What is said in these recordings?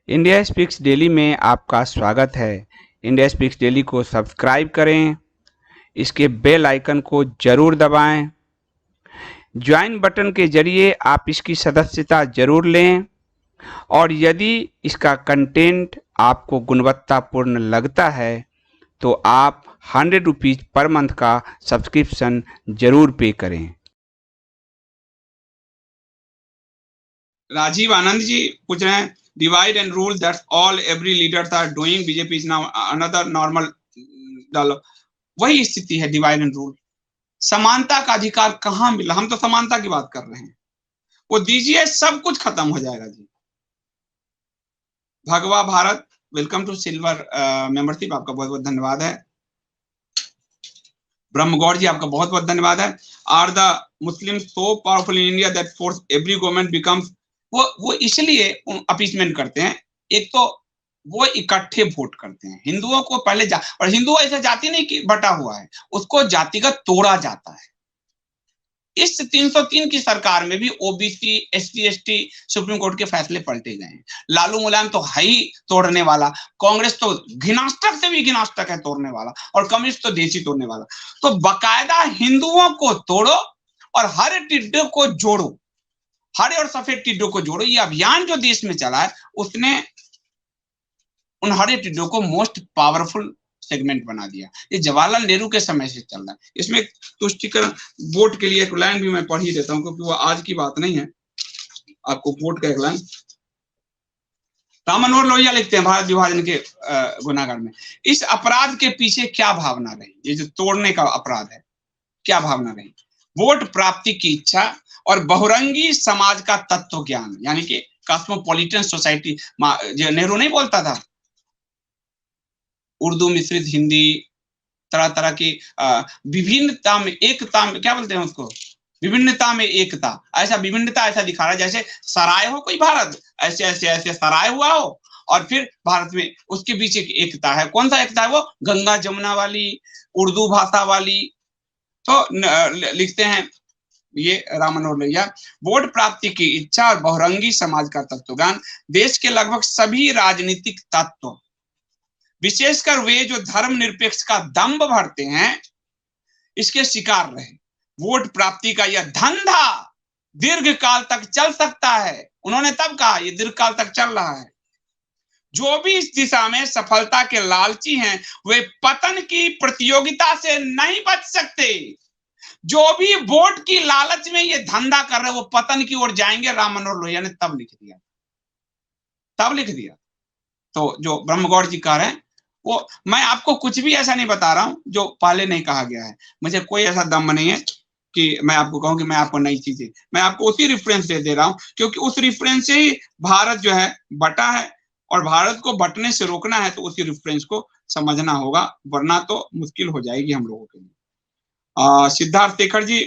India speaks daily में आपका स्वागत है। इंडिया स्पीक्स डेली को सब्सक्राइब करें, इसके बेल आइकन को जरूर दबाएं। ज्वाइन बटन के जरिए आप इसकी सदस्यता जरूर लें और यदि इसका कंटेंट आपको गुणवत्तापूर्ण लगता है तो आप 100 रुपीज़ पर मंथ का सब्सक्रिप्शन जरूर पे करें। राजीव आनंद जी पूछ रहे हैं, divide and rule that's all every leaders are doing, BJP is now another normal डालो। वही स्थिति है, डिवाइड एंड रूल। समानता का अधिकार कहां मिला? हम तो समानता की बात कर रहे हैं, वो दीजिए, सब कुछ खत्म हो जाएगा जी। भगवा Bharat, welcome to silver membership, आपका बहुत बहुत धन्यवाद है। ब्रह्मगौड़ जी, आपका बहुत बहुत धन्यवाद है। Are the Muslim so powerful in India that force every government becomes, वो इसलिए अपीसमेंट करते हैं। एक तो वो इकट्ठे वोट करते हैं, हिंदुओं को पहले और हिंदू ऐसा जाति नहीं कि बटा हुआ है, उसको जातिगत तोड़ा जाता है। इस 303 की सरकार में भी OBC, ST, ST supreme court के फैसले पलटे गए हैं। लालू मुलायम तो है ही तोड़ने वाला, कांग्रेस तो घिनाष्टक से भी घिनाष्टक है तोड़ने वाला, और कम्युनिस्ट तो देसी तोड़ने वाला। तो बकायदा हिंदुओं को तोड़ो और हर टिड्डे को जोड़ो, हरे और सफेद टिड्डों को जोड़ो। ये अभियान जो देश में चला है, उसने उन हरे टिड्डों को मोस्ट पावरफुल सेगमेंट बना दिया। ये जवाहरलाल नेहरू के समय से चल रहा है। इसमें तुष्टिकरण वोट के लिए एक लाइन भी मैं पढ़ ही देता हूं, क्योंकि वो आज की बात नहीं है। आपको वोट का एक लाइन राम मनोहर लोहिया लिखते हैं भारत विभाजन के गुनाहगार में, इस अपराध के पीछे क्या भावना रही? ये जो तोड़ने का अपराध है, क्या भावना रही? वोट प्राप्ति की इच्छा और बहुरंगी समाज का तत्व ज्ञान, यानी कि कॉस्मोपॉलिटन सोसाइटी। जो नेहरू नहीं बोलता था, उर्दू मिश्रित हिंदी, तरह तरह की विभिन्नता में एकता में, क्या बोलते हैं उसको, विभिन्नता में एकता। ऐसा विभिन्नता ऐसा दिखा रहा है जैसे सराय हो कोई भारत, ऐसे ऐसे ऐसे सराय हुआ हो, और फिर भारत में उसके बीच एक एकता है। कौन सा एकता है? वो गंगा जमुना वाली, उर्दू भाषा वाली। तो लिखते हैं ये राम मनोहर लोहिया, वोट प्राप्ति की इच्छा और बहुरंगी समाज का तत्वज्ञान, देश के लगभग सभी राजनीतिक तत्व, विशेषकर वे जो धर्मनिरपेक्ष का दंभ भरते हैं, इसके शिकार रहे। वोट प्राप्ति का यह धंधा दीर्घ काल तक चल सकता है। उन्होंने तब कहा यह दीर्घ काल तक चल रहा है। जो भी इस दिशा में सफलता के लालची हैं, वे पतन की प्रतियोगिता से नहीं बच सकते। जो भी वोट की लालच में ये धंधा कर रहे हैं, वो पतन की ओर जाएंगे। राम मनोहर लोहिया ने तब लिख दिया, तब लिख दिया। तो जो ब्रह्मगौड़ जी कह रहे हैं, वो मैं आपको कुछ भी ऐसा नहीं बता रहा हूं जो पहले नहीं कहा गया है। मुझे कोई ऐसा दम नहीं है कि मैं आपको कहूं कि मैं आपको नई चीजें, मैं आपको उसी रेफरेंस दे रहा हूं, क्योंकि उस रेफरेंस से ही भारत जो है बटा है, और भारत को बटने से रोकना है तो उसी रेफरेंस को समझना होगा, वरना तो मुश्किल हो जाएगी हम लोगों के लिए। सिद्धार्थ शेखर जी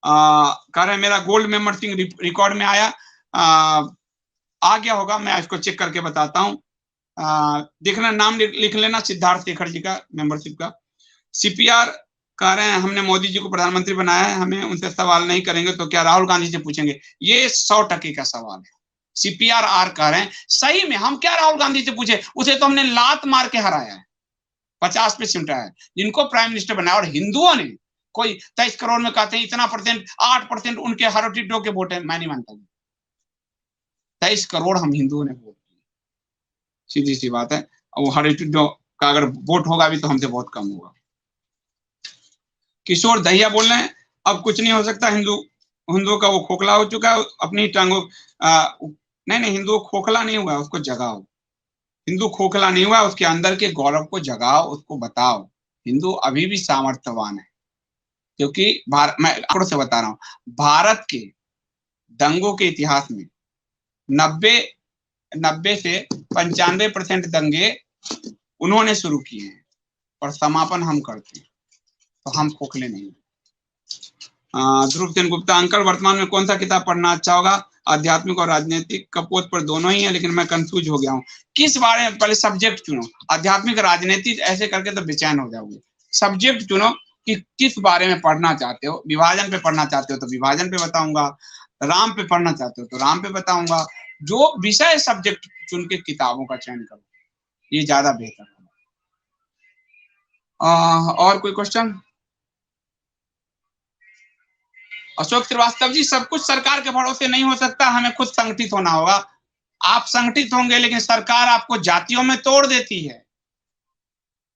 कह रहे हैं मेरा गोल्ड मेंबरशिप रिकॉर्ड में आया, आ गया होगा, मैं इसको चेक करके बताता हूँ। देखना, नाम लिख लेना सिद्धार्थ शेखर जी का मेंबरशिप का। सीपीआर कह रहे हैं हमने मोदी जी को प्रधानमंत्री बनाया है, हमें उनसे सवाल नहीं करेंगे तो क्या राहुल गांधी से पूछेंगे? ये 100% का सवाल है। सीपीआर आर कह रहे हैं सही में हम क्या राहुल गांधी से पूछे? उसे तो हमने लात मार के हराया है, 50% है जिनको प्राइम मिनिस्टर बनाया। और हिंदुओं ने कोई 23 करोड़ में कहते हैं इतना परसेंट, 8% उनके हर टिड्डों के वोट है। मैं नहीं मानता, 23 करोड़ हम हिंदुओं ने वोट किए, सीधी सी बात है। वो हर टिड्डों का अगर वोट होगा भी तो हमसे बहुत कम होगा। किशोर दहिया बोल रहे हैं अब कुछ नहीं हो सकता, हिंदुओं का वो खोखला हो चुका है, अपनी टांगों नहीं, हिंदू खोखला नहीं हुआ, उसको जगाओ। हिंदू खोखला नहीं हुआ, उसके अंदर के गौरव को जगाओ, उसको बताओ हिंदू अभी भी सामर्थ्यवान है। क्योंकि मैं आंकड़ों से बता रहा हूं, भारत के दंगों के इतिहास में 90 से 95% दंगे उन्होंने शुरू किए हैं और समापन हम करते हैं, तो हम खोखले नहीं। ध्रुव सेन गुप्ता, अंकल वर्तमान में कौन सा किताब पढ़ना अच्छा होगा? आध्यात्मिक और राजनीतिक कपोत पर दोनों ही है, लेकिन मैं कंफ्यूज हो गया हूँ किस बारे में। पहले सब्जेक्ट चुनो, आध्यात्मिक राजनीतिक ऐसे करके तो बेचैन हो जाओगे। सब्जेक्ट चुनो कि किस बारे में पढ़ना चाहते हो। विभाजन पे पढ़ना चाहते हो तो विभाजन पे बताऊंगा, राम पे पढ़ना चाहते हो तो राम पे बताऊंगा। जो विषय सब्जेक्ट चुन के किताबों का चयन करो, ये ज्यादा बेहतर है। और कोई क्वेश्चन? अशोक श्रीवास्तव जी, सब कुछ सरकार के भरोसे नहीं हो सकता, हमें खुद संगठित होना होगा। आप संगठित होंगे लेकिन सरकार आपको जातियों में तोड़ देती है,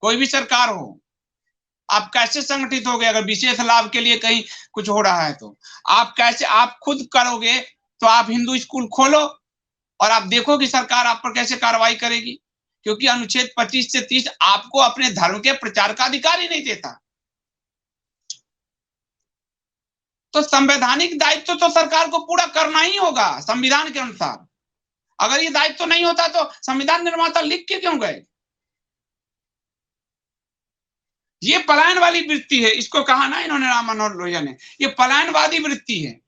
कोई भी सरकार हो। आप कैसे संगठित होगे अगर विशेष लाभ के लिए कहीं कुछ हो रहा है तो? आप कैसे, आप खुद करोगे तो आप हिंदू स्कूल खोलो और आप देखो कि सरकार आप पर कैसे कार्रवाई करेगी, क्योंकि अनुच्छेद 25 से 30 आपको अपने धर्म के प्रचार का अधिकार ही नहीं देता। तो संवैधानिक दायित्व तो सरकार को पूरा करना ही होगा संविधान के अनुसार। अगर ये दायित्व नहीं होता तो संविधान निर्माता लिख के क्यों गए? ये पलायन वाली वृत्ति है, इसको कहा ना इन्होंने, राम मनोहर लोहिया ने, ये पलायनवादी वृत्ति है।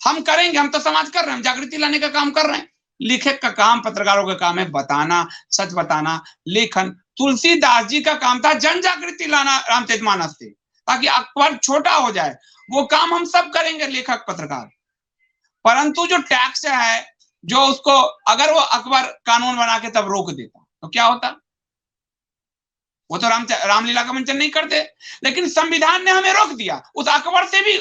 हम करेंगे, हम तो समाज कर रहे हैं, हम जागृति लाने का काम कर रहे हैं। लेखक का काम, पत्रकारों का काम है बताना, सच बताना, लेखन। तुलसीदास जी का काम था जन जागृति लाना रामचरितमानस से, ताकि अखबार छोटा हो जाए। वो काम हम सब करेंगे, लेखक पत्रकार। परंतु जो टैक्स है, जो उसको अगर वो अकबर कानून बना के तब रोक देता तो क्या होता? वो तो रामलीला का मंचन नहीं करते, लेकिन संविधान ने हमें रोक दिया। उस अकबर से भी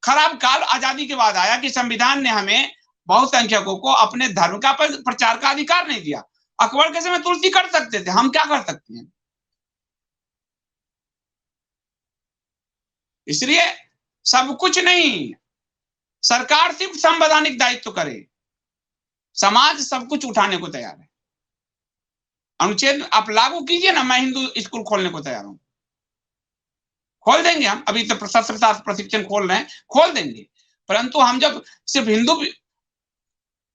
खराब काल आजादी के बाद आया कि संविधान ने हमें बहुसंख्यकों को अपने धर्म का प्रचार का अधिकार नहीं दिया। अकबर के समय तुलसी कर सकते थे, हम क्या कर सकते हैं? इसलिए सब कुछ नहीं, सरकार सिर्फ संवैधानिक दायित्व करे, समाज सब कुछ उठाने को तैयार है। अनुच्छेद आप लागू कीजिए ना, मैं हिंदू स्कूल खोलने को तैयार हूं, खोल देंगे हम। अभी तो शस्त्र शास्त्र प्रशिक्षण खोल रहे हैं, खोल देंगे। परंतु हम जब सिर्फ हिंदू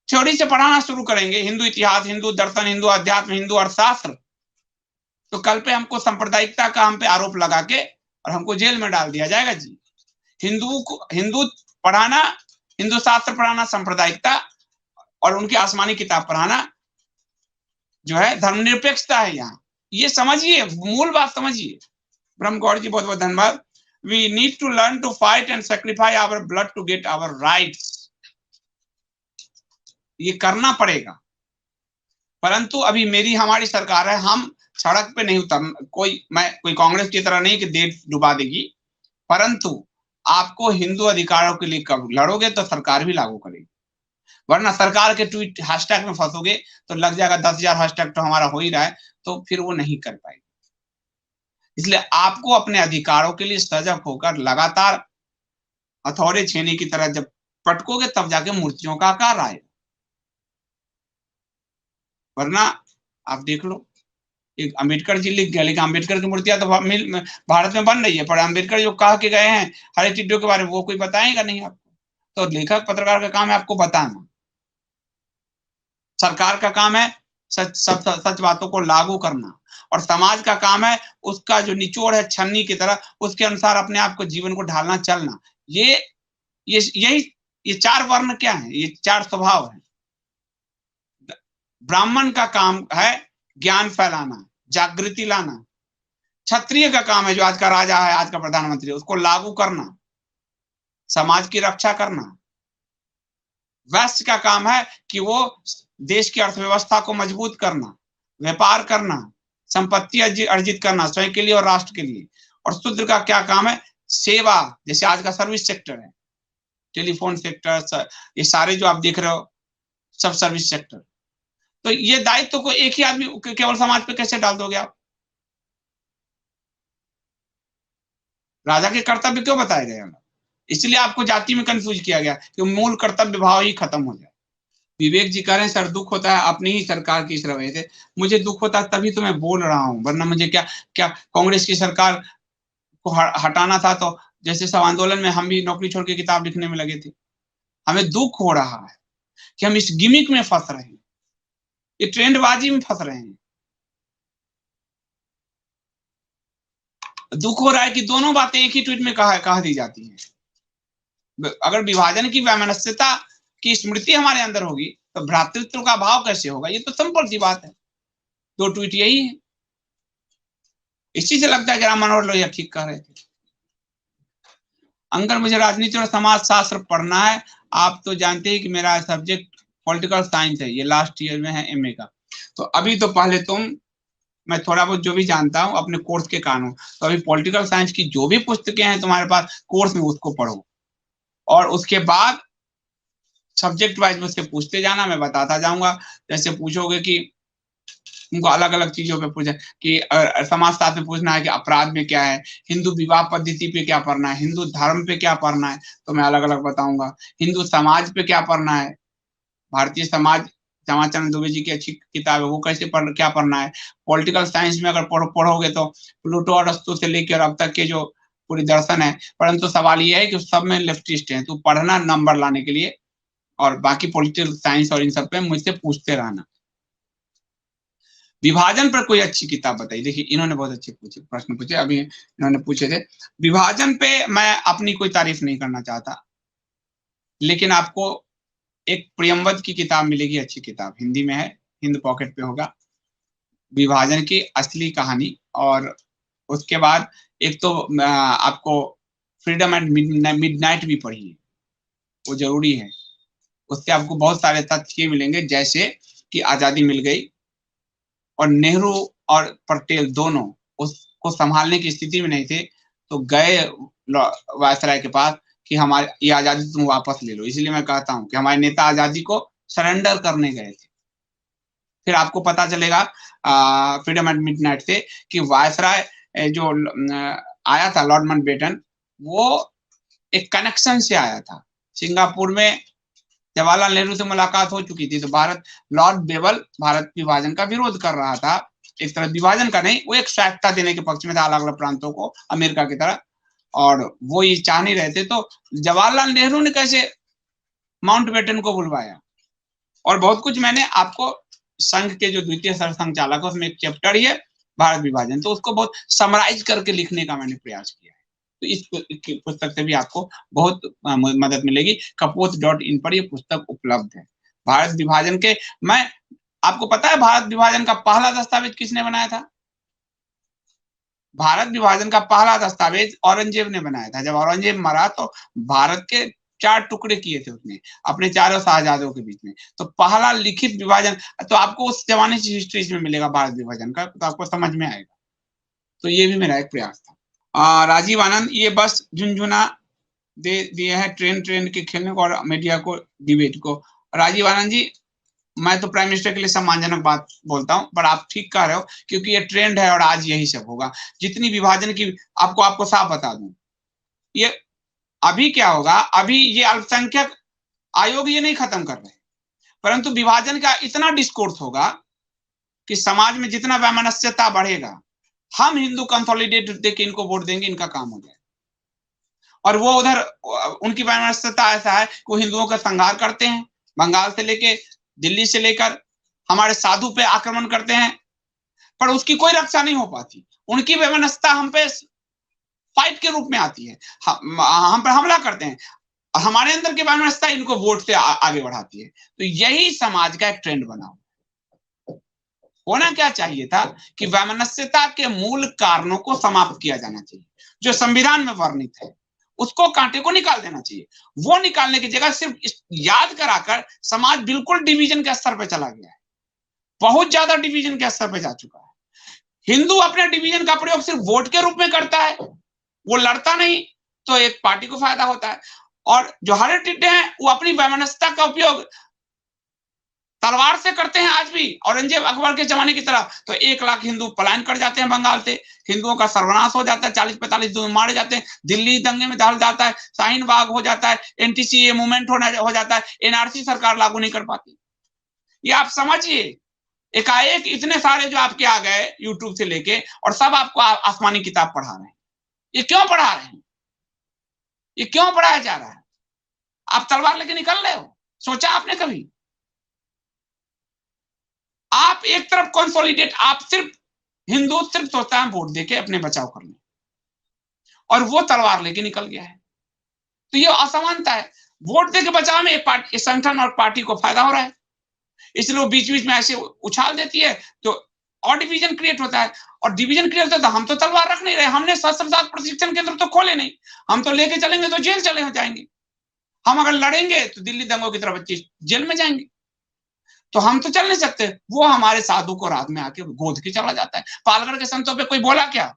थ्योरी से पढ़ाना शुरू करेंगे, हिंदू इतिहास, हिंदू दर्शन, हिंदू अध्यात्म, हिंदू अर्थशास्त्र, तो कल पे हमको सांप्रदायिकता का हम पे आरोप लगा के और हमको जेल में डाल दिया जाएगा जी। हिंदू पढ़ाना, हिंदू शास्त्र पढ़ाना सांप्रदायिकता, और उनकी आसमानी किताब पढ़ाना जो है धर्मनिरपेक्षता है। यहाँ ये समझिए, मूल बात समझिए। ब्रह्म गौड़ जी बहुत बहुत धन्यवाद। We need to learn to fight and sacrifice our blood to get our rights. ये करना पड़ेगा। परंतु अभी हमारी सरकार है, हम सड़क पे नहीं उतरना। कोई कांग्रेस की तरह नहीं कि देश डुबा देगी, परंतु आपको हिंदू अधिकारों के लिए कब लड़ोगे तो सरकार भी लागू करेगी। वरना सरकार के ट्वीट हैशटैग में फंसोगे तो लग जाएगा 10,000 हैशटैग तो हमारा हो ही रहा है, तो फिर वो नहीं कर पाएगी। इसलिए आपको अपने अधिकारों के लिए सजग होकर लगातार हथौड़े छेनी की तरह जब पटकोगे तब जाके मूर्तियों का आकार आएगा। वरना आप देख लो, एक अम्बेडकर जी लिख गया, लेकिन अम्बेडकर की मूर्तियां तो भारत में बन रही है, पर अम्बेडकर जो कहा के गए हैं हर चीजों के बारे में वो कोई बताएगा नहीं आपको। तो लेखक पत्रकार का काम है आपको बताना, सरकार का काम है सच बातों को लागू करना, और समाज का काम है उसका जो निचोड़ है छन्नी की तरह, उसके अनुसार अपने आप को जीवन को ढालना, चलना। ये 4 वर्ण क्या है? ये 4 स्वभाव है। ब्राह्मण का काम है ज्ञान फैलाना, जागृति लाना। क्षत्रिय का काम है, जो आज का राजा है, आज का प्रधानमंत्री, उसको लागू करना, समाज की रक्षा करना। वैश्य का काम है कि वो देश की अर्थव्यवस्था को मजबूत करना, व्यापार करना, संपत्ति अर्जित करना स्वयं के लिए और राष्ट्र के लिए। और शूद्र का क्या काम है? सेवा, जैसे आज का सर्विस सेक्टर है, टेलीफोन सेक्टर, ये सारे जो आप देख रहे हो सब सर्विस सेक्टर। तो ये दायित्व को एक ही आदमी केवल समाज पे कैसे डाल दोगे आप? राजा के कर्तव्य क्यों बताए गए? इसलिए आपको जाति में कंफ्यूज किया गया कि मूल कर्तव्य भाव ही खत्म हो जाए। विवेक जी कह रहे हैं सर दुख होता है अपनी ही सरकार की इस रवैये से। मुझे दुख होता है तभी तो मैं बोल रहा हूं, वरना मुझे क्या कांग्रेस की सरकार को हटाना था तो जैसे सब आंदोलन में हम भी नौकरी छोड़ के किताब लिखने में लगे थे। हमें दुख हो रहा है कि हम इस गिमिक में फंस रहे हैं, ये ट्रेंडबाजी में फंस रहे हैं। दुख हो रहा है कि दोनों बातें एक ही ट्वीट में कहा दी जाती हैं। अगर विभाजन की वैमनस्यता की स्मृति हमारे अंदर होगी तो भ्रातृत्व का भाव कैसे होगा? ये तो सिंपल सी बात है। 2 ट्वीट यही है। इसी से लगता है कि राम मनोहर लोहिया ठीक कह रहे थे। अंकल मुझे राजनीति और समाज शास्त्र पढ़ना है। आप तो जानते हैं कि मेरा सब्जेक्ट पॉलिटिकल साइंस है, ये लास्ट ईयर में है एमए का। तो अभी तो पहले मैं थोड़ा बहुत जो भी जानता हूँ अपने कोर्स के कानून, तो अभी पॉलिटिकल साइंस की जो भी पुस्तकें हैं तुम्हारे पास कोर्स में उसको पढ़ो, और उसके बाद सब्जेक्ट वाइज मुझसे पूछते जाना, मैं बताता जाऊंगा। जैसे पूछोगे कि उनको अलग अलग चीजों पे पूछा कि समाजशास्त्र में पूछना है कि अपराध में क्या है, हिंदू विवाह पद्धति पे क्या पढ़ना है, हिंदू धर्म पे क्या पढ़ना है, तो मैं अलग अलग बताऊंगा। हिंदू समाज पे क्या पढ़ना है, भारतीय समाज, श्यामाचरण दुबे जी की अच्छी किताब है, वो कैसे क्या पढ़ना है। पॉलिटिकल साइंस में अगर पढ़ोगे तो प्लूटो और अरस्तु से लेकर अब तक के जो पूरी दर्शन है, परंतु सवाल ये है कि सब में लेफ्टिस्ट हैं, तो पढ़ना नंबर लाने के लिए, और बाकी पॉलिटिकल साइंस और इन सब पे मुझसे पूछते रहना। विभाजन पर कोई अच्छी किताब बताइए। देखिए इन्होंने बहुत अच्छे प्रश्न पूछे, अभी इन्होंने पूछे थे। विभाजन पे मैं अपनी कोई तारीफ नहीं करना चाहता, लेकिन आपको एक प्रियंवद की किताब मिलेगी, अच्छी किताब, हिंदी में है, हिंद पॉकेट पे होगा, विभाजन की असली कहानी। और उसके बाद एक तो आपको फ्रीडम एंड मिडनाइट भी पढ़िए, वो जरूरी है। उससे आपको बहुत सारे तथ्य मिलेंगे, जैसे कि आजादी मिल गई और नेहरू और पटेल दोनों उसको संभालने की स्थिति में नहीं थे, तो गए वायसराय के पास कि हमारी ये आजादी तुम वापस ले लो। इसलिए मैं कहता हूं कि हमारे नेता आजादी को सरेंडर करने गए थे। फिर आपको पता चलेगा फ्रीडम एट मिडनाइट से कि वायसराय जो आया था लॉर्ड माउंटबेटन, वो एक कनेक्शन से आया था। सिंगापुर में जवाहरलाल नेहरू से मुलाकात हो चुकी थी, तो लॉर्ड बेबल भारत विभाजन का विरोध कर रहा था, एक तरह विभाजन का नहीं, वो एक स्वायत्तता देने के पक्ष में था अलग अलग प्रांतों को अमेरिका की तरह, और वो ये चाह नहीं रहे थे। तो जवाहरलाल नेहरू ने कैसे माउंटबेटन को बुलवाया, और बहुत कुछ मैंने आपको संघ के जो द्वितीय सरसंघचालक है उसमें एक चैप्टर ही है भारत विभाजन, तो उसको बहुत समराइज करके लिखने का मैंने प्रयास किया है। तो इस पुस्तक से भी आपको बहुत मदद मिलेगी। कपोत.in पर ये पुस्तक उपलब्ध है। भारत विभाजन के, मैं आपको पता है भारत विभाजन का पहला दस्तावेज किसने बनाया था? भारत विभाजन का पहला दस्तावेज औरंगजेब ने बनाया था। जब औरंगजेब मरा तो भारत के 4 टुकड़े किए थे उसने अपने चारों शाहजादों के बीच में, तो पहला लिखित विभाजन, तो आपको उस जमाने की हिस्ट्री में मिलेगा भारत विभाजन का, तो आपको समझ में आएगा। तो ये भी मेरा एक प्रयास था। राजीव आनंद, ये बस झुनझुना दे दिए है ट्रेन के खेलने को और मीडिया को, डिबेट को। राजीव आनंद जी, मैं तो प्राइम मिनिस्टर के लिए सम्मानजनक बात बोलता हूं, पर आप ठीक कह रहे हो, क्योंकि ये ट्रेंड है और आज यही सब होगा। जितनी विभाजन की, आपको साफ बता दूं, ये अभी क्या होगा, अभी ये अल्पसंख्यक आयोग ये नहीं खत्म कर रहे, परंतु विभाजन का इतना डिस्कोर्स होगा कि समाज में जितना वैमनस्यता बढ़ेगा, हम हिंदू कंसोलिडेट देके इनको वोट देंगे, इनका काम हो जाए। और वो उधर उनकी वैमनस्यता ऐसा है कि वो हिंदुओं का संहार करते हैं, बंगाल से लेके दिल्ली से लेकर हमारे साधु पे आक्रमण करते हैं, पर उसकी कोई रक्षा नहीं हो पाती। उनकी वैमनस्यता हम पे फाइट के रूप में आती है, हम पर हमला करते हैं, हमारे अंदर की वैमनस्यता इनको वोट से आगे बढ़ाती है। तो यही समाज का एक ट्रेंड बना। होना क्या चाहिए था कि वैमनस्यता के मूल कारणों को समाप्त किया जाना चाहिए, जो संविधान में वर्णित है, उसको कांटे को निकाल देना चाहिए। वो निकालने की जगह सिर्फ याद कराकर समाज बिल्कुल डिवीजन के स्तर पर चला गया है, बहुत ज्यादा डिवीजन के स्तर पर जा चुका है। हिंदू अपने डिवीजन का प्रयोग सिर्फ वोट के रूप में करता है, वो लड़ता नहीं, तो एक पार्टी को फायदा होता है। और जो हरे टिड्डे हैं वो अपनी वैमनस्यता का उपयोग तलवार से करते हैं आज भी, औरंगजेब अकबर के जमाने की तरह। तो 1 लाख हिंदू पलायन कर जाते हैं बंगाल से, हिंदुओं का सर्वनाश हो जाता है, 40-45 हिंदू मारे जाते हैं, दिल्ली दंगे में दहल जाता है, शाहीन बाग हो जाता है, एनटीसीए मूवमेंट हो जाता है, एनआरसी सरकार लागू नहीं कर पाती। ये आप समझिए, एकाएक इतने सारे जो आपके आ गए यूट्यूब से लेके, और सब आपको आसमानी किताब पढ़ा रहे हैं। ये क्यों पढ़ा रहे हैं? ये क्यों पढ़ाया जा रहा है? आप तलवार लेके निकल रहे हो? सोचा आपने कभी? आप एक तरफ कंसोलिडेट, आप सिर्फ हिंदू सिर्फ सोचता है वोट देके अपने बचाव कर ले, और वो तलवार लेके निकल गया है। तो ये असमानता है। वोट देके बचाव में एक पार्टी, संगठन और पार्टी को फायदा हो रहा है, इसलिए वो बीच बीच में ऐसे उछाल देती है, तो और डिवीजन क्रिएट होता है। और डिवीजन क्रिएट होता है, हम तो तलवार रख नहीं रहे, हमने शस्त्र साथ प्रशिक्षण केंद्र तो खोले नहीं, हम तो लेके चलेंगे तो जेल चले जाएंगे। हम अगर लड़ेंगे तो दिल्ली दंगों की तरह बच्चे जेल में जाएंगे। तो हम तो चल नहीं सकते। वो हमारे साधु को रात में आके गोद के चला जाता है। पालगढ़ के संतों पे कोई बोला क्या?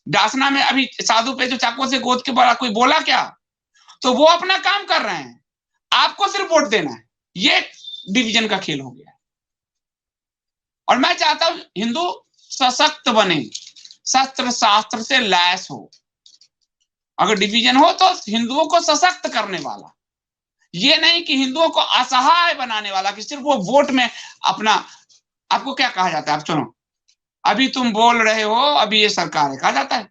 डासना में अभी साधु पे जो चाकू से गोद के बोला, कोई बोला क्या? तो वो अपना काम कर रहे हैं, आपको सिर्फ वोट देना है। ये डिवीजन का खेल हो गया। और मैं चाहता हूं हिंदू सशक्त बने, शस्त्र शास्त्र से लैस हो। अगर डिवीजन हो तो हिंदुओं को सशक्त करने वाला, ये नहीं कि हिंदुओं को असहाय बनाने वाला, कि सिर्फ वो वोट में अपना। आपको क्या कहा जाता है? आप सुनो, अभी तुम बोल रहे हो, अभी ये सरकार है, कहा जाता है,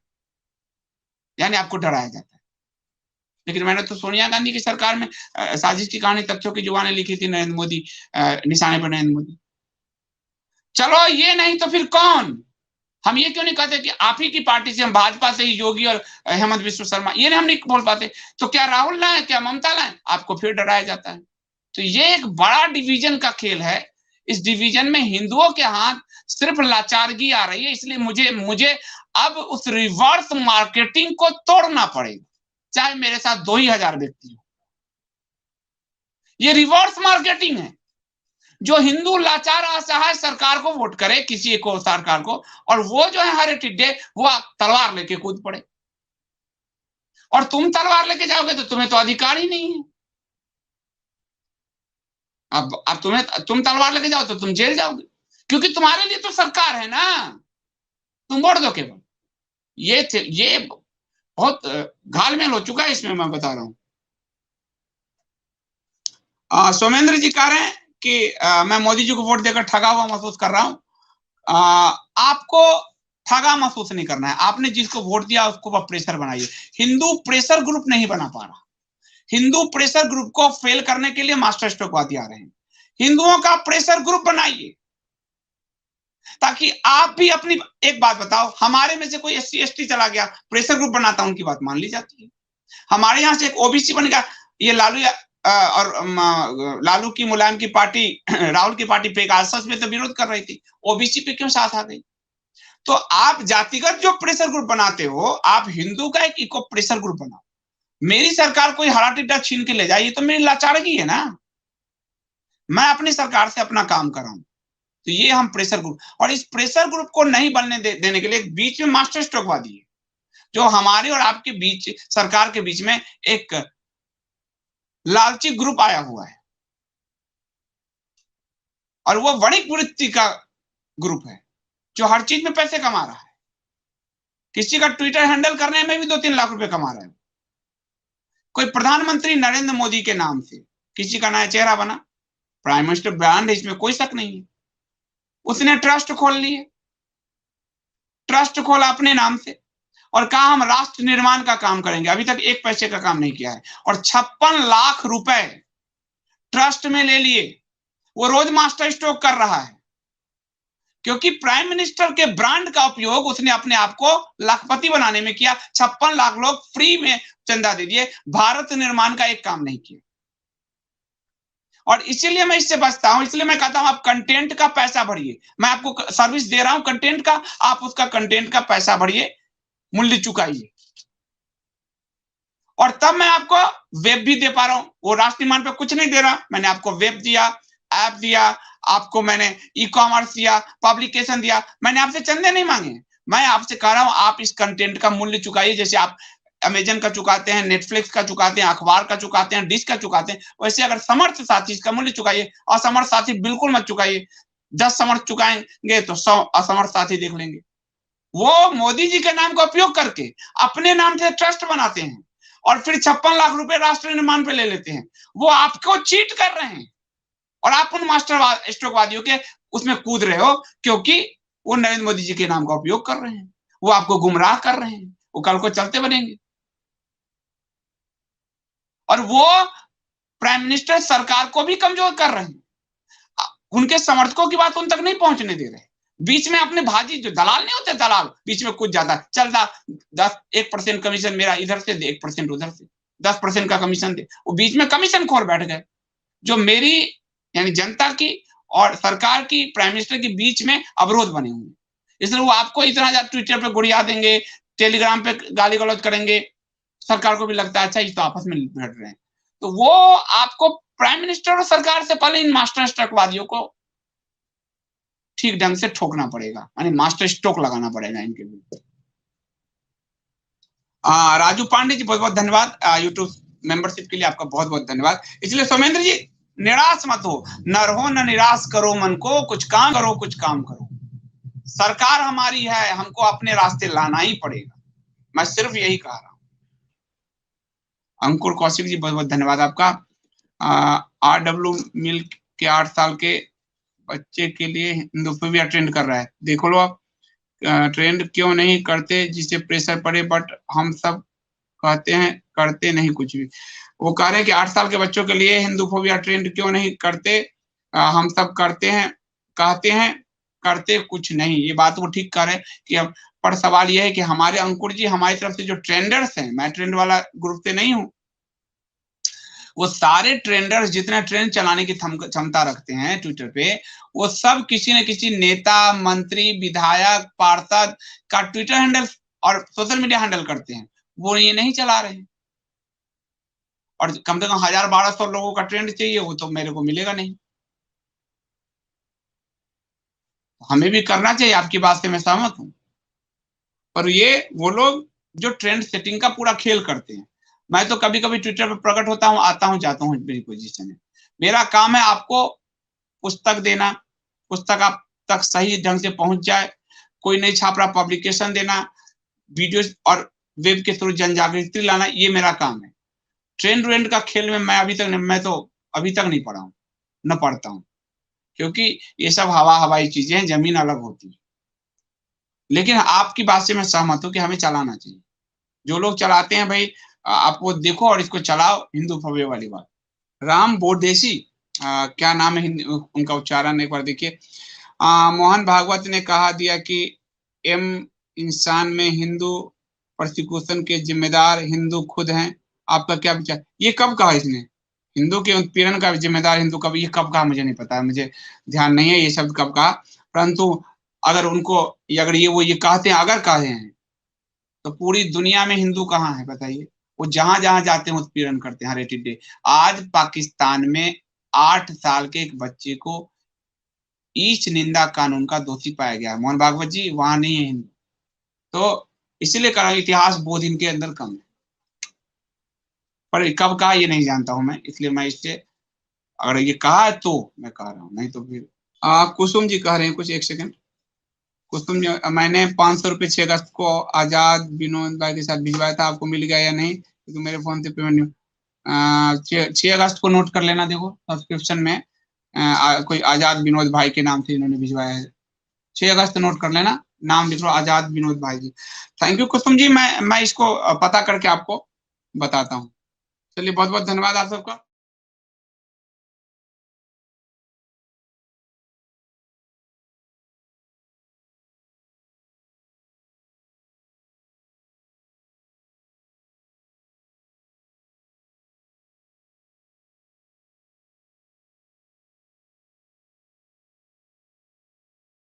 यानी आपको डराया जाता है। लेकिन मैंने तो सोनिया गांधी की सरकार में साजिश की कहानी तथ्यों की जुबानें लिखी थी नरेंद्र मोदी, निशाने पर नरेंद्र मोदी। चलो ये नहीं तो फिर कौन? हम ये क्यों नहीं कहते कि आप ही की पार्टी से, हम भाजपा से ही योगी और हेमंत विश्व शर्मा, ये नहीं हम नहीं बोल पाते? तो क्या राहुल लाए, क्या ममता लाए? आपको फिर डराया जाता है। तो ये एक बड़ा डिवीजन का खेल है। इस डिवीजन में हिंदुओं के हाथ सिर्फ लाचारगी आ रही है। इसलिए मुझे अब उस रिवर्स मार्केटिंग को तोड़ना पड़ेगा, चाहे मेरे साथ 2,000 व्यक्ति हो। ये रिवर्स मार्केटिंग है, जो हिंदू लाचार असहाय सरकार को वोट करे, किसी एक सरकार को, और वो जो है हरे टिड्डे, वो तलवार लेके कूद पड़े। और तुम तलवार लेके जाओगे तो तुम्हें तो अधिकार ही नहीं है। अब तुम तलवार लेके जाओ तो तुम जेल जाओगे, क्योंकि तुम्हारे लिए तो सरकार है ना, तुम वोट दो केवल। ये बहुत घालमेल हो चुका है इसमें, मैं बता रहा हूं। सोमेंद्र जी कह रहे हैं कि मैं मोदी जी को वोट देकर ठगा हुआ महसूस कर रहा हूं। आपको ठगा महसूस नहीं करना है। आपने जिसको वोट दिया उसको आप प्रेशर बनाइए। हिंदू प्रेशर ग्रुप नहीं बना पा रहा। हिंदू प्रेशर ग्रुप को फेल करने के लिए मास्टर स्ट्रोकवादी आ रहे हैं। हिंदुओं का प्रेशर ग्रुप बनाइए, ताकि आप भी अपनी। एक बात बताओ, हमारे में से कोई SC ST चला गया, प्रेशर ग्रुप बनाता, उनकी बात मान ली जाती है। हमारे यहां से एक OBC बन गया, ये लालू की, मुलायम की पार्टी, राहुल की पार्टी पेगासस में तो विरोध कर रही थी, OBC पे क्यों साथ आ गई? तो आप जातिगत जो प्रेशर ग्रुप बनाते हो, आप हिंदू का एक इको प्रेशर ग्रुप बनाओ। मेरी सरकार कोई हरा टिड्डा छीन के ले जाए, ये तो मेरी लाचारगी है ना। मैं अपनी सरकार से अपना काम कर रहा हूं। तो ये हम प्रेशर ग्रुप, और इस प्रेशर ग्रुप को नहीं बनने देने के लिए बीच में मास्टर स्ट्रोकवादी है, जो हमारे और आपके बीच, सरकार के बीच में एक लालची ग्रुप आया हुआ है, और वो वणिक वृत्ति का ग्रुप है, जो हर चीज में पैसे कमा रहा है। किसी का ट्विटर हैंडल करने में भी 2-3 लाख रुपए कमा रहा है। कोई प्रधानमंत्री नरेंद्र मोदी के नाम से किसी का नया चेहरा बना, प्राइम मिनिस्टर ब्रांड है, इसमें कोई शक नहीं है। उसने ट्रस्ट खोल लिए, ट्रस्ट खोला अपने नाम से, और कहा हम राष्ट्र निर्माण का काम करेंगे। अभी तक 1 पैसे का काम नहीं किया है, और 56 लाख रुपए ट्रस्ट में ले लिए। वो रोज मास्टर स्ट्रोक कर रहा है, क्योंकि प्राइम मिनिस्टर के ब्रांड का उपयोग उसने अपने आप को लाखपति बनाने में किया। 56 लाख लोग फ्री में चंदा दे दिए, भारत निर्माण का एक काम नहीं किया। और इसीलिए मैं इससे बचता हूं। इसलिए मैं कहता हूं, आप कंटेंट का पैसा भरिए। मैं आपको सर्विस दे रहा हूं कंटेंट का, आप उसका कंटेंट का पैसा भरिए, मूल्य चुकाइए। और तब मैं आपको वेब भी दे पा रहा हूं। वो राष्ट्र निर्माण पे कुछ नहीं दे रहा, मैंने आपको वेब दिया, ऐप दिया, आपको मैंने ई-कॉमर्स दिया, पब्लिकेशन दिया। मैंने आपसे चंदे नहीं मांगे। मैं आपसे कह रहा हूं, आप इस कंटेंट का मूल्य चुकाइए। जैसे आप अमेजन का चुकाते हैं, नेटफ्लिक्स का चुकाते हैं, अखबार का चुकाते हैं, डिश का चुकाते हैं, वैसे अगर समर्थ साथी इसका मूल्य चुकाइए। असमर्थ साथी बिल्कुल मत चुकाइए। 10 समर्थ चुकाएंगे तो 100 असमर्थ साथी देख लेंगे। वो मोदी जी के नाम का उपयोग करके अपने नाम से ट्रस्ट बनाते हैं, और फिर 56 लाख रुपए राष्ट्र निर्माण पे ले लेते हैं। वो आपको चीट कर रहे हैं, और आप उन मास्टर स्ट्रोकवादियों के उसमें कूद रहे हो, क्योंकि वो नरेंद्र मोदी जी के नाम का उपयोग कर रहे हैं। वो आपको गुमराह कर रहे हैं, वो कल को चलते बनेंगे। और वो प्राइम मिनिस्टर सरकार को भी कमजोर कर रहे हैं। उनके समर्थकों की बात उन तक नहीं पहुंचने दे रहे। बीच में अपने भाजी, जो दलाल नहीं होते, दलाल बीच में कुछ ज्यादा चल रहा, 1% कमीशन मेरा इधर से दे, 1% उधर से, 10% का कमीशन दे। वो बीच में कमीशन खोर बैठ गए, जो मेरी यानी जनता की और सरकार की, प्राइम मिनिस्टर के बीच में अवरोध बने हुए। इसलिए वो आपको इतना ज्यादा ट्विटर पे गुड़िया देंगे, टेलीग्राम पे गाली गलौज करेंगे। सरकार को भी लगता है अच्छा, ये तो आपस में भिड़ रहे हैं। तो वो आपको प्राइम मिनिस्टर और सरकार से पहले इन मास्टर स्ट्रोकवादियों को ठीक ढंग से ठोकना पड़ेगा, यानी मास्टर स्ट्रोक लगाना पड़ेगा इनके विरुद्ध। राजू पांडे जी बहुत बहुत धन्यवाद, यूट्यूब मेंबरशिप के लिए आपका बहुत बहुत धन्यवाद। इसलिए सोमेंद्र जी निराश मत हो, न रहो न निराश करो मन को, कुछ काम करो कुछ काम करो। सरकार हमारी है, हमको अपने रास्ते लाना ही पड़ेगा, मैं सिर्फ यही कह रहा हूं। अंकुर कौशिक जी बहुत बहुत धन्यवाद आपका। RW मिल के 8 साल के बच्चे के लिए हिंदुफोबिया ट्रेंड कर रहा है, देखो लो आप, ट्रेंड क्यों नहीं करते जिससे प्रेशर पड़े, बट हम सब कहते हैं करते नहीं कुछ भी। वो कह रहे हैं कि 8 साल के बच्चों के लिए हिंदुफोबिया ट्रेंड क्यों नहीं करते, हम सब करते हैं, कहते हैं करते कुछ नहीं। ये बात वो ठीक कह रहे हैं कि अब, पर सवाल ये है कि हमारे अंकुर जी हमारी तरफ से जो ट्रेंडर्स हैं, मैं ट्रेंड वाला ग्रुप से नहीं हूं, वो सारे ट्रेंडर्स जितने ट्रेंड चलाने की क्षमता रखते हैं ट्विटर पे, वो सब किसी न किसी नेता, मंत्री, विधायक, पार्षद का ट्विटर हैंडल और सोशल मीडिया हैंडल करते हैं, वो ये नहीं चला रहे हैं। और कम से कम 1000-1200 लोगों का ट्रेंड चाहिए, वो तो मेरे को मिलेगा नहीं। हमें भी करना चाहिए, आपकी बात से मैं सहमत हूं, पर ये वो लोग जो ट्रेंड सेटिंग का पूरा खेल करते हैं। मैं तो कभी कभी ट्विटर पर प्रकट होता हूं, आता हूं, जाता हूं, मेरी पोजीशन है। मेरा काम है आपको पुस्तक देना, पुस्तक आप तक सही ढंग से पहुंच जाए, कोई नहीं छाप रहा पब्लिकेशन देना, वीडियो और वेब के थ्रू जन जागृति लाना, ये मेरा काम है। ट्रेंड व्रेंड का खेल में मैं तो अभी तक नहीं पढ़ा हूँ, न पढ़ता हूँ, क्योंकि ये सब हवाई चीजें हैं, जमीन अलग होती है। लेकिन आपकी बात से मैं सहमत हूं कि हमें चलाना चाहिए। जो लोग चलाते हैं भाई, आप वो देखो और इसको चलाओ, हिंदू भव्य वाली बात। राम बोरदेसी, क्या नाम है उनका उच्चारण एक बार देखिए। मोहन भागवत ने कहा दिया कि एम इंसान में हिंदू परसिक्यूशन के जिम्मेदार हिंदू खुद हैं, आपका क्या विचार? ये कब कहा इसने? हिंदू के उत्पीड़न का जिम्मेदार हिंदू कब, ये कब कहा मुझे नहीं पता है, मुझे ध्यान नहीं है ये शब्द कब कहा। परंतु अगर उनको, अगर ये वो ये कहते हैं, अगर कहे हैं, तो पूरी दुनिया में हिंदू कहाँ है बताइए? वो जहां जहां जाते हैं उत्पीड़न करते हैं हर डे। आज पाकिस्तान में 8 साल के एक बच्चे को ईच निंदा कानून का दोषी पाया गया। मोहन भागवत जी वहां नहीं है हिंदू, तो इसीलिए कहा इतिहास बोध इनके अंदर कम है। पर कब कहा ये नहीं जानता हूं मैं, इसलिए मैं इससे, अगर ये कहा है तो मैं कह रहा हूँ, नहीं तो फिर कुसुम जी कह रहे हैं कुछ, एक सेकंड। कुसुम जी, मैंने 500 रुपये 6 अगस्त को आजाद विनोद भाई के साथ भिजवाया था, आपको मिल गया या नहीं? क्योंकि मेरे फोन से पेमेंट नहीं। 6 अगस्त को नोट कर लेना, देखो सब्सक्रिप्शन में कोई आजाद विनोद भाई के नाम से इन्होंने भिजवाया है। 6 अगस्त नोट कर लेना, नाम लिख लो आजाद विनोद भाई जी। थैंक यू कुसुम जी, मैं इसको पता करके आपको बताता हूँ। चलिए बहुत बहुत धन्यवाद आप सबका।